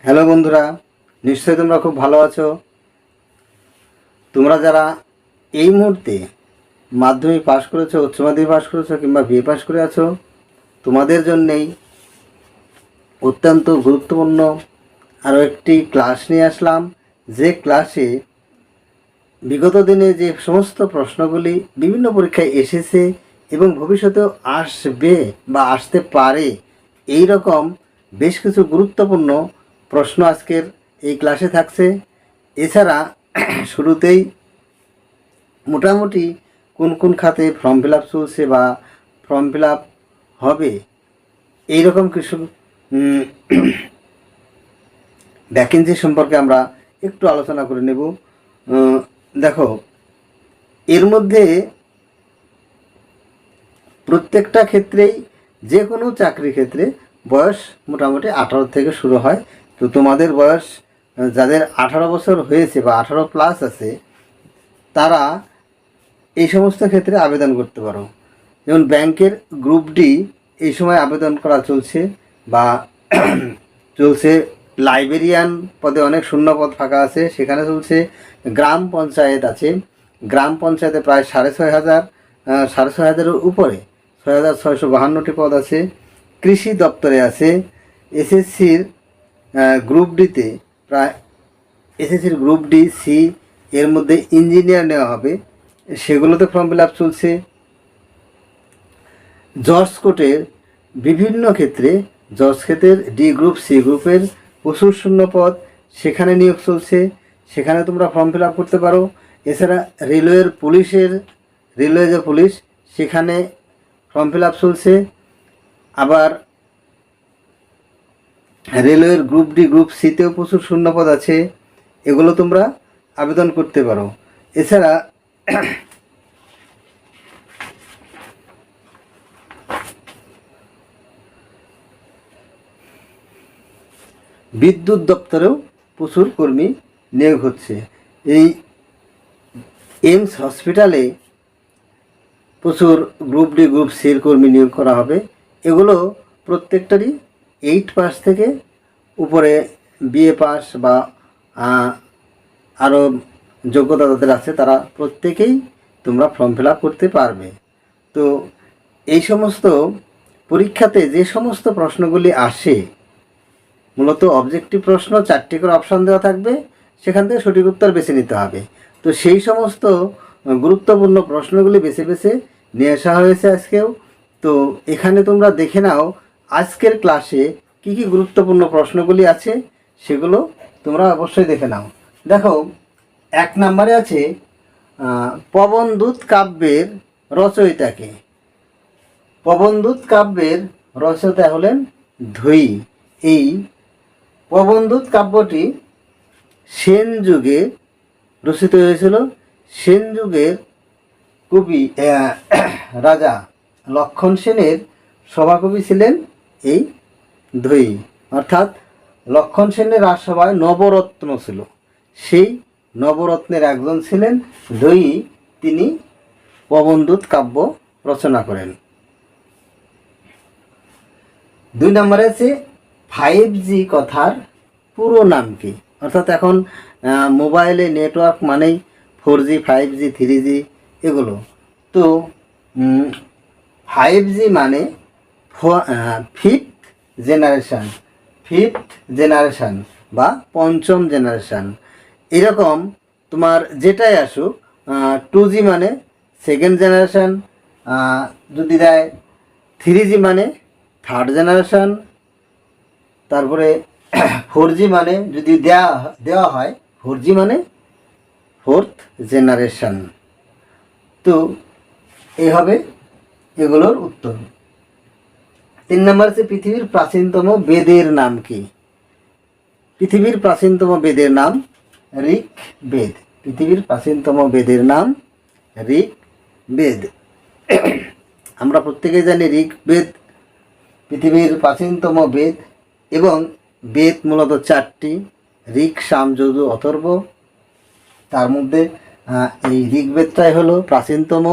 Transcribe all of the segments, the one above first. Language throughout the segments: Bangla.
হ্যালো বন্ধুরা, নিশ্চয়ই তোমরা খুব ভালো আছো। তোমরা যারা এই মুহূর্তে মাধ্যমিক পাশ করেছো, উচ্চ মাধ্যমিক পাশ করেছো কিংবা বিএ পাশ করে আছো, তোমাদের জন্যেই অত্যন্ত গুরুত্বপূর্ণ আরও একটি ক্লাস নিয়ে আসলাম। যে ক্লাসে বিগত দিনে যে সমস্ত প্রশ্নগুলি বিভিন্ন পরীক্ষায় এসেছে এবং ভবিষ্যতেও আসবে বা আসতে পারে, এই রকম বেশ কিছু গুরুত্বপূর্ণ প্রশ্ন আজকের এই ক্লাসে থাকছে। এছাড়া শুরুতেই মোটামুটি কোন কোন খাতে ফর্ম ফিল আপ চলছে বা ফর্ম ফিল আপ হবে, এইরকম কিছু ভ্যাকেন্সি সম্পর্কে আমরা একটু আলোচনা করে নেব। দেখো, এর মধ্যে প্রত্যেকটা ক্ষেত্রেই যে কোনো চাকরির ক্ষেত্রে বয়স মোটামুটি 18 থেকে শুরু হয়। তো তোমাদের বয়স যাদের 18 বছর হয়েছে বা 18+ আছে, তারা এই সমস্ত ক্ষেত্রে আবেদন করতে পারো। যেমন ব্যাংকের গ্রুপ ডি এই সময় আবেদন করা চলছে বা চলছে। লাইব্রেরিয়ান পদে অনেক শূন্য পদ ফাঁকা আছে, সেখানে চলছে। গ্রাম পঞ্চায়েত আছে, গ্রাম পঞ্চায়েতে প্রায় 6,500 উপরে 6,652টি পদ আছে। কৃষি দপ্তরে আছে। এসএসসির গ্রুপ ডিতে প্রায় এসএসসির গ্রুপ ডি সি এর মধ্যে ইঞ্জিনিয়ার নেওয়া হবে, সেগুলোতে ফর্ম ফিল আপ চলছে। জজ কোর্টের বিভিন্ন ক্ষেত্রে, জজ ক্ষেত্রের ডি গ্রুপ সি গ্রুপের প্রচুর শূন্য পদ, সেখানে নিয়োগ চলছে, সেখানে তোমরা ফর্ম ফিল আপ করতে পারো। এছাড়া রেলওয়ের রেলওয়ে যে পুলিশ, সেখানে ফর্ম ফিল আপ চলছে। আবার রেলওয়ের গ্রুপ ডি গ্রুপ সিতেও প্রচুর শূন্যপদ আছে, এগুলো তোমরা আবেদন করতে পারো। এছাড়া বিদ্যুৎ দপ্তরেও প্রচুর কর্মী নিয়োগ হচ্ছে। এই এইমস হসপিটালে প্রচুর গ্রুপ ডি গ্রুপ সির কর্মী নিয়োগ করা হবে। এগুলো প্রত্যেকটারই 8 পাস থেকে উপরে বিএ পাস বা আরও যোগ্যতা যাদের আছে, তারা প্রত্যেকেই তোমরা ফর্ম ফিল আপ করতে পারবে। তো এই সমস্ত পরীক্ষাতে যে সমস্ত প্রশ্নগুলি আসে, মূলত অবজেক্টিভ প্রশ্ন, 4টি করে অপশান দেওয়া থাকবে, সেখান থেকে সঠিক উত্তর বেছে নিতে হবে। তো সেই সমস্ত গুরুত্বপূর্ণ প্রশ্নগুলি বেছে বেছে নিয়ে আসা হয়েছে আজকেও। তো এখানে তোমরা দেখে নাও আজকের ক্লাসে কি কি গুরুত্বপূর্ণ প্রশ্নগুলি আছে, সেগুলো তোমরা অবশ্যই দেখে নাও। দেখো, 1 নম্বরে আছে পবনদূত কাব্যের রচয়িতাকে। পবনদূত কাব্যের রচয়িতা হলেন ধৈ। এই পবনদূত কাব্যটি সেন যুগে রচিত হয়েছিল। সেন যুগের কবি রাজা লক্ষণ সেনের সভাকবি ছিলেন এই ধৈ। অর্থাৎ লক্ষণ সেনের রাজসভায় নবরত্ন ছিল, সেই নবরত্নের একজন ছিলেন ধৈ। তিনি পবনদূত কাব্য রচনা করেন। 2 নম্বরে আছে 5G কথার পুরো নাম কি। অর্থাৎ এখন মোবাইলে নেটওয়ার্ক মানেই 4G 5G 3G এগুলো। তো 5G মানে ফিফথ জেনারেশান বা পঞ্চম জেনারেশান। এরকম তোমার যেটাই আসুক, 2G মানে সেকেন্ড জেনারেশান, যদি দেয় 3G মানে থার্ড জেনারেশান, তারপরে 4G মানে যদি দেওয়া হয় 4G মানে ফোর্থ জেনারেশান। তো এই হবে এগুলোর উত্তর। 3 নম্বর হচ্ছে পৃথিবীর প্রাচীনতম বেদের নাম কি। পৃথিবীর প্রাচীনতম বেদের নাম ঋগ্বেদ। পৃথিবীর প্রাচীনতম বেদের নাম ঋগ্বেদ। আমরা প্রত্যেকেই জানি ঋগ্বেদ পৃথিবীর প্রাচীনতম বেদ, এবং বেদ মূলত 4টি, ঋক, সাম, যজু, অথর্ব। তার মধ্যে এই ঋগ্বেদটাই হলো প্রাচীনতম,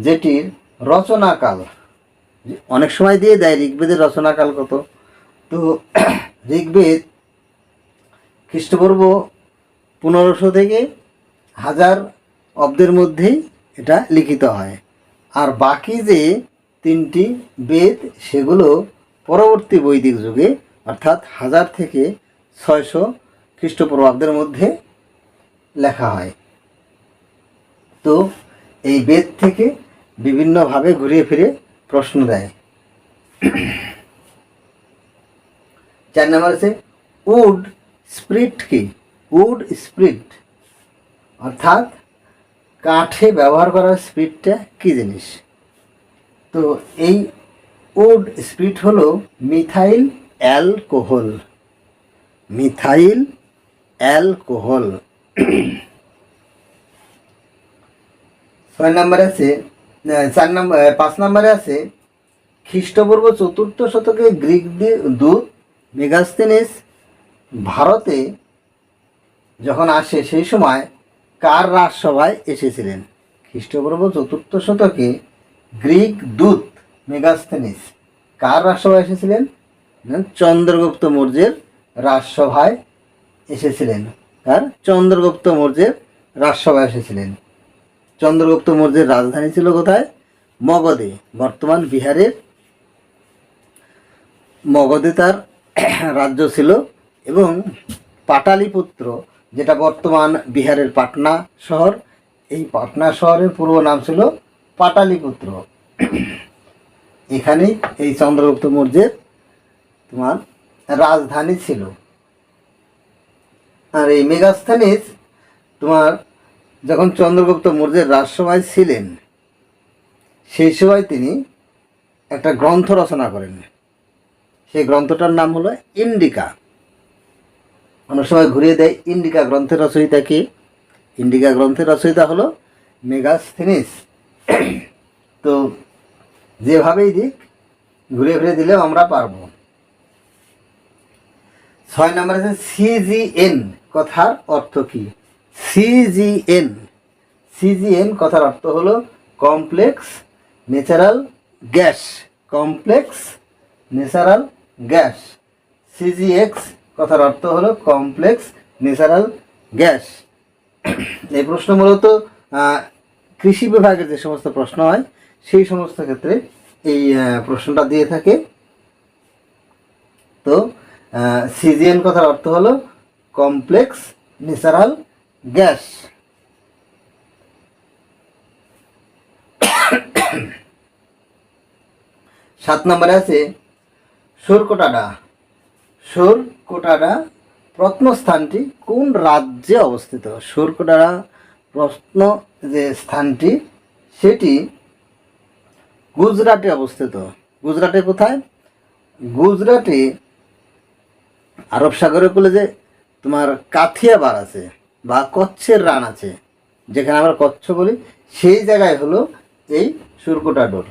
যেটির রচনাকাল অনেক সময় দিয়ে দেয় ঋগ্বেদের রচনাকাল কত। তো ঋগ্বেদ খ্রিস্টপূর্ব 1500 থেকে 1000 অব্দের মধ্যেই এটা লিখিত হয়। আর বাকি যে 3টি বেদ সেগুলো পরবর্তী বৈদিক যুগে অর্থাৎ 1000 থেকে 600 খ্রিস্টপূর্বাব্দের মধ্যে লেখা হয়। তো এই বেদ থেকে বিভিন্নভাবে ঘুরিয়ে ফিরে প্রশ্ন দেয়। 4 নম্বর আছে উড স্প্রিট কি? উড স্প্রিট অর্থাৎ কাঠে ব্যবহার করার স্প্রিটটা কী জিনিস? তো এই উড স্প্রিট হলো মিথাইল অ্যালকোহল। Methyl alcohol. 6 নম্বরে আছে 5 নম্বরে আছে খ্রিস্টপূর্ব 4th শতকে গ্রিক দূত মেগাস্থেনিস ভারতে যখন আসে সেই সময় কার রাজসভায় এসেছিলেন? খ্রিস্টপূর্ব 4th শতকে গ্রিক দূত মেগাস্থেনিস কার রাজসভায় এসেছিলেন? চন্দ্রগুপ্ত মৌর্যের রাজসভায় এসেছিলেন। কার? চন্দ্রগুপ্ত মৌর্যের রাজসভায় এসেছিলেন। চন্দ্রগুপ্ত মৌর্যের রাজধানী ছিল কোথায়? মগধে, বর্তমান বিহারের মগধে তার রাজ্য ছিল। এবং পাটালিপুত্র, যেটা বর্তমান বিহারের পাটনা শহর, এই পাটনা শহরের পূর্ব নাম ছিল পাটালিপুত্র। এখানেই এই চন্দ্রগুপ্ত মৌর্যের তোমার রাজধানী ছিল। আর এই মেগাস্থেনিস তোমার যখন চন্দ্রগুপ্ত মৌর্যের রাজসভায় ছিলেন সেই সময় তিনি একটা গ্রন্থ রচনা করেন। সেই গ্রন্থটার নাম হলো ইন্ডিকা। অনেক সময় ঘুরিয়ে দেয় ইন্ডিকা গ্রন্থের রচয়িতা কে? ইন্ডিকা গ্রন্থের রচয়িতা হলো মেগাস্থেনিস। তো যেভাবেই দিক ঘুরে ফিরে দিলেও আমরা পারবো। 6 নম্বর আছে সিজিএন কথার অর্থ কি? সিজিএন, সিজিএন কথার অর্থ হলো complex natural gas. Complex natural gas. সিজিএক্স কথার অর্থ হলো কমপ্লেক্স ন্যাচারাল গ্যাস। এই প্রশ্ন মূলত কৃষি বিভাগের যে সমস্ত প্রশ্ন হয় সেই সমস্ত ক্ষেত্রে এই প্রশ্নটা দিয়ে থাকে। তো সিজিএন কথার অর্থ হলো কমপ্লেক্স ন্যাচারাল গ্যাস। 7 নম্বরে আছে সোরকোটাডা। সোরকোটাডা প্রত্নস্থানটি কোন রাজ্যে অবস্থিত? সোরকোটাডা প্রত্ন যে স্থানটি সেটি গুজরাটে অবস্থিত। গুজরাটে কোথায়? গুজরাটে আরব সাগরের কোলে যে তোমার কাথিয়াবার আছে বা কচ্ছের রান আছে, যেখানে আমরা কচ্ছ বলি, সেই জায়গায় হলো এই সোরকোটাডোর,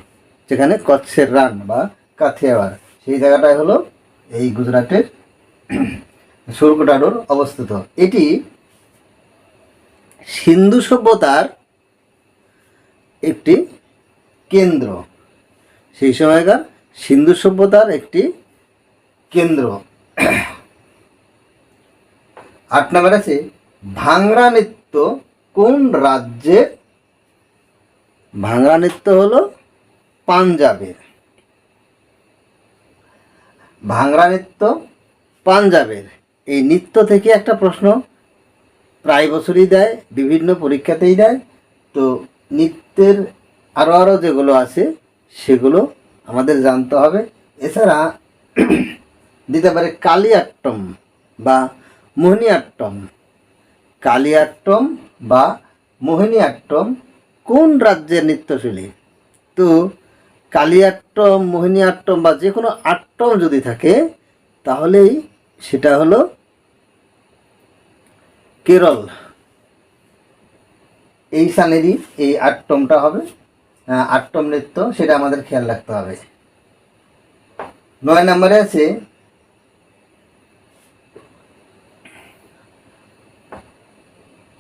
যেখানে কচ্ছের রান বা কাথিয়াবার, সেই জায়গাটায় হলো এই গুজরাটের সোরকোটাডোর অবস্থিত। এটি সিন্ধু সভ্যতার একটি কেন্দ্র। সেই সময়কার সিন্ধু সভ্যতার একটি কেন্দ্র। 8 নম্বর আছে ভাংরা নৃত্য কোন রাজ্যের? ভাংরা নৃত্য হলো পাঞ্জাবের। ভাংরা নৃত্য পাঞ্জাবের। এই নৃত্য থেকে একটা প্রশ্ন প্রায় বছরই দেয়, বিভিন্ন পরীক্ষাতেই দেয়। তো নৃত্যের আরও যেগুলো আছে সেগুলো আমাদের জানতে হবে। এছাড়া দিতে পারে কালিয়াট্টম বা মোহিনীয়াট্টম। কালিয়াট্টম বা মোহিনীয়াট্টম কোন রাজ্যের নৃত্যশৈলী? তো কালিয়াট্টম, মোহিনীয়াট্টম বা যে কোনো আট্টম যদি থাকে তাহলেই সেটা হলো কেরল। এই সানেরই এই আট্টমটা হবে আট্টম নৃত্য, সেটা আমাদের খেয়াল রাখতে হবে। 9 নম্বরে আছে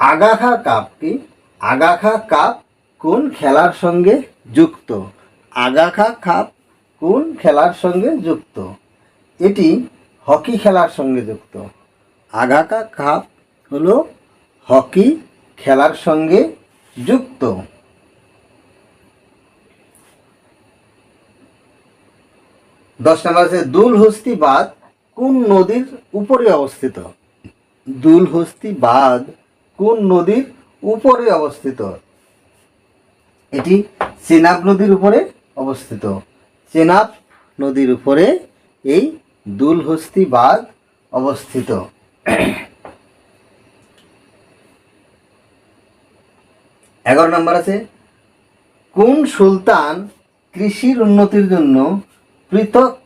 আগাখা কাপ কি? আগাখা কাপ কোন খেলার সঙ্গে যুক্ত? আগাখা কাপ কোন খেলার সঙ্গে যুক্ত? এটি হকি খেলার সঙ্গে যুক্ত। আগাকা কাপ হলো হকি খেলার সঙ্গে যুক্ত। 10 নম্বর আছে দুলহস্তি বাঁধ কোন নদীর উপরে অবস্থিত? দুলহস্তি বাঁধ কোন নদীর উপরে অবস্থিত? এটি চেনাব নদীর উপরে অবস্থিত। চেনাব নদীর উপরে এই দুলহস্তি বাঁধ অবস্থিত। 11 নম্বর আছে কোন সুলতান কৃষির উন্নতির জন্য পৃথক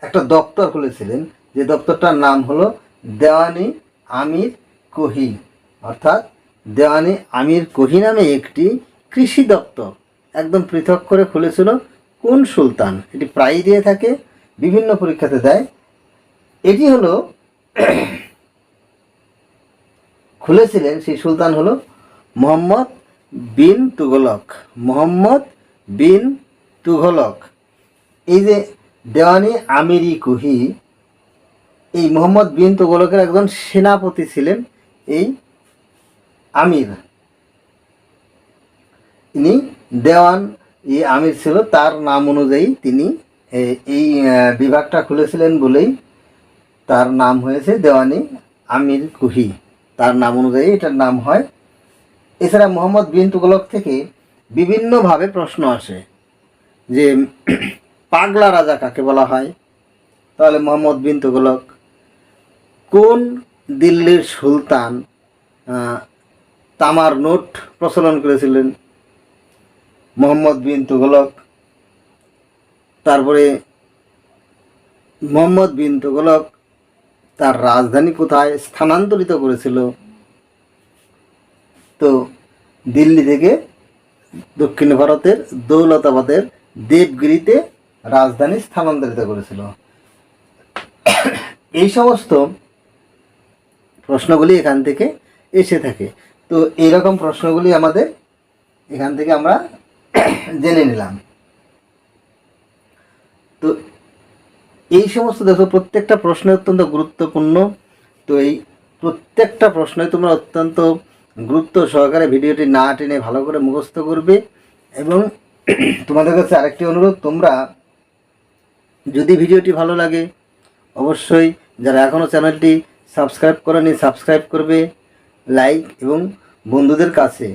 একটা দপ্তর খুলেছিলেন, যে দপ্তরটার নাম হলো দেওয়ানি আমির কোহি, অর্থাৎ দেওয়ানি আমির কোহি নামে একটি কৃষি দপ্তর একদম পৃথক করে খুলেছিল কোন সুলতান? এটি প্রায় দিয়ে থাকে, বিভিন্ন পরীক্ষাতে দেয়। এটি হলো খুলেছিলেন সেই সুলতান হলো মোহাম্মদ বিন তুগলক। মোহাম্মদ বিন তুগলক। এই যে দেওয়ানি আমিরি কুহি, এই মোহাম্মদ বিন তুগলকের একজন সেনাপতি ছিলেন এই আমির। ইনি দেওয়ান আমির ছিল, তার নাম অনুযায়ী তিনি এই বিভাগটা খুলেছিলেন বলেই তার নাম হয়েছে দেওয়ানি আমির কুহি, তার নাম অনুযায়ী এটার নাম হয়। এছাড়া মোহাম্মদ বিন তুগলক থেকে বিভিন্নভাবে প্রশ্ন আসে যে পাগলা রাজা কাকে বলা হয়? তাহলে মোহাম্মদ বিন তুগলক। কোন দিল্লির সুলতান তামার নোট প্রচলন করেছিলেন? মোহাম্মদ বিন তুগলক। তারপরে মোহাম্মদ বিন তুগলক তার রাজধানী কোথায় স্থানান্তরিত করেছিল? তো দিল্লি থেকে দক্ষিণ ভারতের দৌলতাবাদের দেবগিরিতে রাজধানী স্থানান্তরিত করেছিল। এই সমস্ত প্রশ্নগুলি এখান থেকে এসে থাকে। তো এইরকম প্রশ্নগুলি আমাদের এখান থেকে আমরা জেনে নিলাম। তো এই সমস্ত দেখো প্রত্যেকটা প্রশ্ন অত্যন্ত গুরুত্বপূর্ণ। তো এই প্রত্যেকটা প্রশ্নই তোমরা অত্যন্ত গুরুত্ব সহকারে ভিডিওটি না টেনে ভালো করে মুখস্থ করবে। এবং তোমাদের কাছে আরেকটি অনুরোধ, তোমরা যদি ভিডিওটি ভালো লাগে অবশ্যই যারা এখনও চ্যানেলটি সাবস্ক্রাইব করেনি সাবস্ক্রাইব করবে, লাইক এবং বন্ধুদের কাছে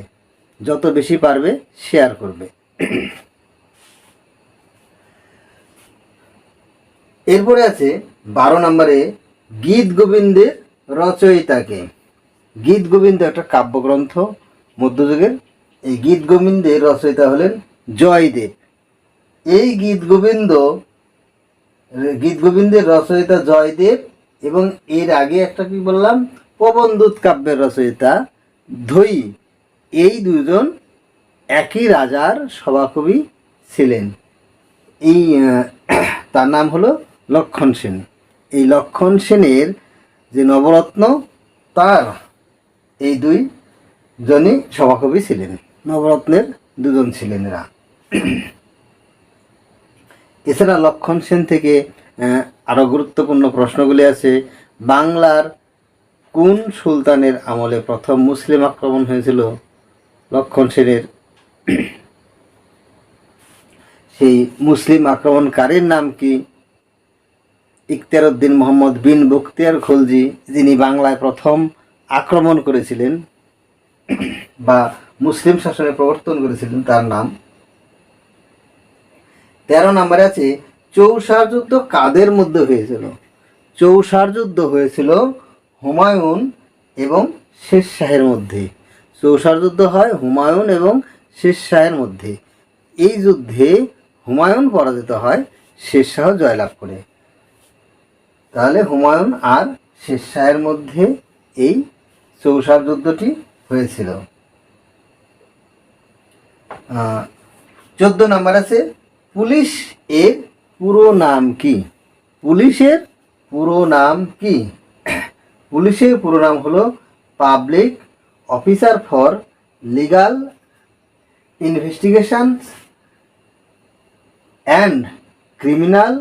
যত বেশি পারবে শেয়ার করবে। এরপরে আছে 12 নম্বরে গীত গোবিন্দের রচয়িতাকে। গীত গোবিন্দ একটা কাব্যগ্রন্থ মধ্যযুগের। এই গীত গোবিন্দের রচয়িতা হলেন জয়দেব। এই গীত গোবিন্দের রচয়িতা জয়দেব এবং এর আগে একটা কি বললাম প্রবন্ধুত কাব্যের রচয়িতা ধৈ। এই দুজন একই রাজার সভাকবি ছিলেন। এই তার নাম হলো লক্ষণ সেন। এই লক্ষণ সেনের যে নবরত্ন, তার এই দুইজনই সভাকবি ছিলেন। নবরত্নের দুজন ছিলেন এরা। এছাড়া লক্ষণ সেন থেকে আরও গুরুত্বপূর্ণ প্রশ্নগুলি আছে। বাংলার কোন সুলতানের আমলে প্রথম মুসলিম আক্রমণ হয়েছিল? লক্ষণ সেনের সেই মুসলিম আক্রমণকারীর নাম কি? ইখতিয়ারউদ্দিন মোহাম্মদ বিন বখতিয়ার খলজি, যিনি বাংলায় প্রথম আক্রমণ করেছিলেন বা মুসলিম শাসনের প্রবর্তন করেছিলেন, তার নাম। 13 নম্বরে আছে চৌসার যুদ্ধ কাদের মধ্যে হয়েছিল? চৌসার যুদ্ধ হয়েছিল হুমায়ুন এবং শের শাহের মধ্যে। চৌসার যুদ্ধ হয় হুমায়ুন এবং শের শাহের মধ্যে। এই যুদ্ধে হুমায়ুন পরাজিত হয়, শের শাহ জয়লাভ করে। তাহলে হুমায়ুন আর শের শাহের মধ্যে এই চৌসার যুদ্ধটি হয়েছিল। 14 নম্বর আছে পুলিশ এর পুরো নাম কি? পুলিশের পুরো নাম কি? পুলিশের পুরো নাম হলো public officer for legal investigations and criminal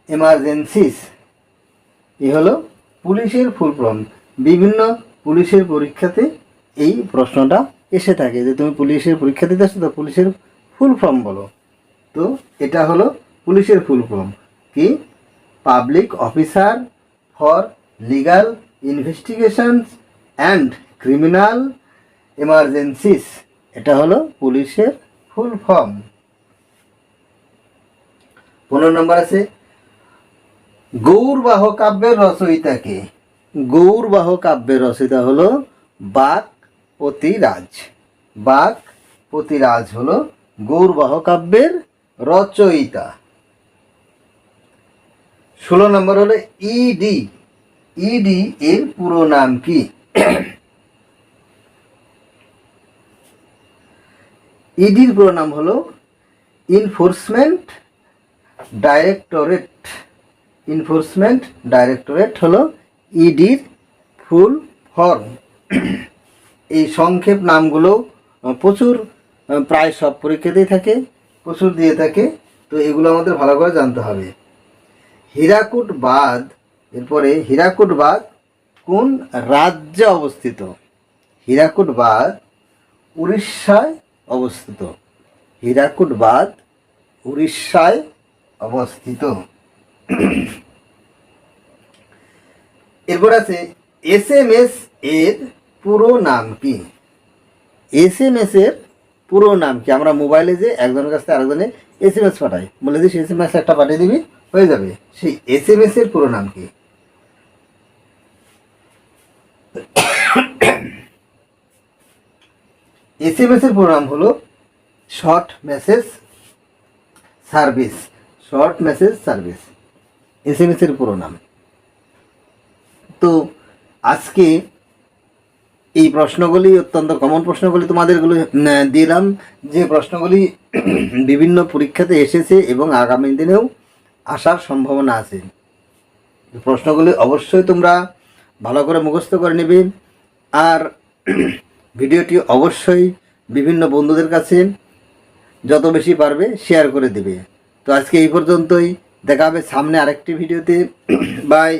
emergencies. এ হলো পুলিশের ফুল ফর্ম। বিভিন্ন পুলিশের পরীক্ষাতে এই প্রশ্নটা এসে থাকে যে তুমি পুলিশের পরীক্ষা দিতে আসছো তো পুলিশের ফুল ফর্ম বলো। তো এটা হলো পুলিশের ফুল ফর্ম কি? Public officer for legal investigations and criminal emergencies. এটা হলো পুলিশের ফুল ফর্ম। 15 নম্বর আছে গৌরবাহ কাব্যের রচয়িতাকে। গৌরবাহ কাব্যের রচয়িতা হলো বাকপতিরাজ। বাকপতিরাজ হলো গৌরবাহ কাব্যের রচয়িতা। 16 নম্বর হলো ইডি। ইডি এর পুরো নাম কি? ইডির পুরো নাম হলো ইনফোর্সমেন্ট ডাইরেক্টরেট। ইনফোর্সমেন্ট ডাইরেক্টরেট হলো ইডির ফুল ফর্ম। এই সংক্ষেপ নামগুলো প্রচুর প্রায় সব পরীক্ষাতেই থাকে, প্রচুর দিয়ে থাকে। তো এগুলো আমাদের ভালো করে জানতে হবে। হীরাকুদ বাঁধ, এরপরে হীরাকুদ বাঁধ কোন রাজ্যে অবস্থিত? হীরাকুদ বাঁধ উড়িষ্যায় অবস্থিত। হীরাকুদ বাঁধ উড়িষ্যায় অবস্থিত। এরপর আছে এসএমএস এর পুরো নাম কি? এসএমএস এর পুরো নাম কি? আমরা মোবাইলে যে একজনের কাছ থেকে আরেকজনে এসএমএস পাঠাই, বলে দিস এসএমএস একটা পাঠিয়ে দিবি, হয়ে যাবে। সেই এসএমএস এর পুরো নাম কি? এসএমএস এর পুরো নাম হলো short message service. Short message service SMS এর পুরো নাম। তো আজকে এই প্রশ্নগুলি অত্যন্ত কমন প্রশ্নগুলি তোমাদেরগুলো দিলাম, যে প্রশ্নগুলি বিভিন্ন পরীক্ষাতে এসেছে এবং আগামী দিনেও আসার সম্ভাবনা আছে। প্রশ্নগুলি অবশ্যই তোমরা ভালো করে মুখস্থ করে নেবে, আর ভিডিওটি অবশ্যই বিভিন্ন বন্ধুদের কাছে যত বেশি পারবে শেয়ার করে দেবে। তো আজকে এই পর্যন্তই, দেখা হবে সামনে আরেকটি ভিডিওতে। বাই।